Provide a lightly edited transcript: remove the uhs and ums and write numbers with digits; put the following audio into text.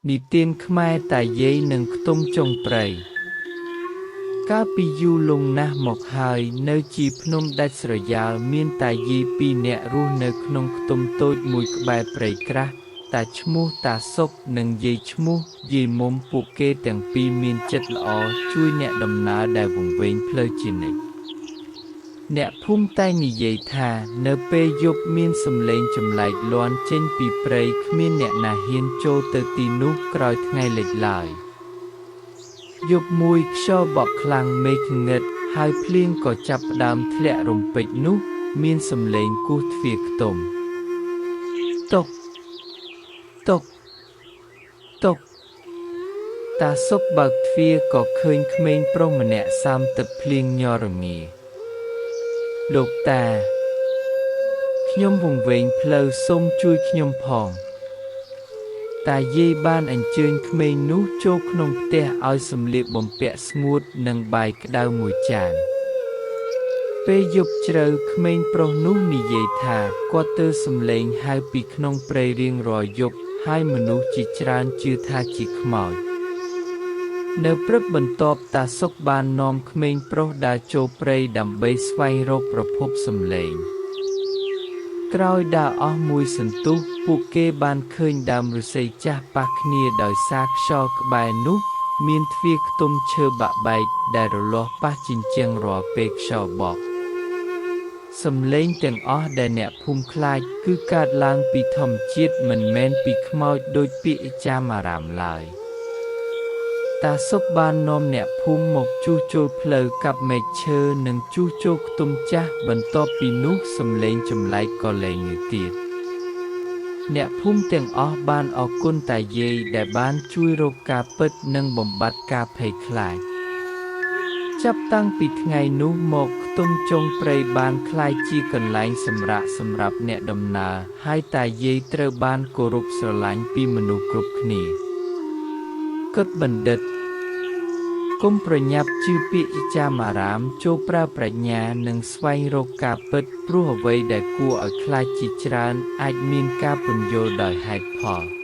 និទានខ្មែរតាយាយនឹងខ្ទង់ចុងព្រៃកាលពីយូរលង់ណាស់មកហើយនៅជីភ្នំដាច់ស្រយាលមានតាយាយពីរនាក់រស់នៅក្នុងខ្ទមតូចមួយក្បែរព្រៃក្រាស់តាឈ្មោះតាសុកនិងយាយឈ្មោះយាយមុំពួកគេទាំងពីរមានចិត្តល្អជួយអ្នកដំណើរដែលវង្វេងផ្លូវជានិច្ចអ្នកភូមិតែងនិយាយថានៅពេលយប់មានសំឡេងចម្លែកលាន់ចេញពីព្រៃគ្មានអ្នកណាហ៊ានចូលទៅទីនោះក្រោយថ្ងៃលិចឡើយយប់មួយខ្យល់បក់ខ្លាំងមេឃងឹតហើយភ្លៀងក៏ចាប់ផ្ដើមធ្លាក់រំពេចនោះមានសំឡេងគោះទ្វារខ្ទមតុកតុកតុកតាសុកបើកទ្វារក៏ឃើញក្មេងប្រុសម្នាក់សាមទឹកភ្លៀងញ័ររងាលោកតាខ្ញុំវង្វេងផ្លូវសូមជួយខ្ញុំផងតាយាយបានអញ្ជើញក្មេងនោះចូលក្នុងផ្ទះឲ្យសម្លៀកបំពាក់ស្ងួតនិងបាយក្តៅមួយចានពេលយប់ជ្រៅក្មេងប្រុសនោះនិយាយថាគាត់ទើសំឡេងហៅពីក្នុងព្រៃរៀងរាល់យប់ហើយមនុស្សជាច្រើនជឿថាជាខ្មោចនៅព្រឹកបន្ទាប់តាសុកបាននាំក្មេងប្រុសដើរចូលព្រៃដើម្បីស្វែងរកប្រភពសំឡេងក្រោយដើរអស់មួយសន្ទុះពួកគេបានឃើញដើមឫស្សីចាស់ប៉ះគ្នាដោយសារខ្យល់ក្បែរនោះមានទ្វារខ្ទមឈើបាក់បែកដែលរលាស់ប៉ះជញ្ជាំងរាល់ពេលខ្យល់បក់សំឡេងទាំងអស់ដែលអ្នកភូមិខ្លាចគឺកើតឡើងពីធម្មជាតិមិនមែនពីខ្មោចដូចពាក្យចាមអារាមឡើយតាសុកបាននាំអ្នកភូមិមកជួសជុលផ្លូវកាប់មែកឈើនិងជួសជុលខ្ទមចាស់បន្ទាប់ពីនោះសំឡេងចម្លែកក៏លែងងើទៀតអ្នកភូមិទាំងអស់បានអរគុណតាយាយដែលបានជួយរកការពិតនិងបំបត្តិការភ័យខ្លាចចាប់តាំងពីថ្ងៃនោះមកខ្ទមចុងព្រៃបានក្លាយជាកន្លែងសម្រាកសម្រាប់អ្នកដំណើរហើយតាយាយត្រូវបានគោរពស្រឡាញ់ពីមនុស្សគ្រប់គ្នាគិតបណ្ឌិតកុំប្រញាប់ជឿពាក្យចាមអារាមចូលប្រើប្រាជ្ញានិងស្វែងរកការពិតព្រោះអ្វីដែលគួរឲ្យខ្លាចជាច្រើនអាចមានការពន្យល់ដោយហេតុផល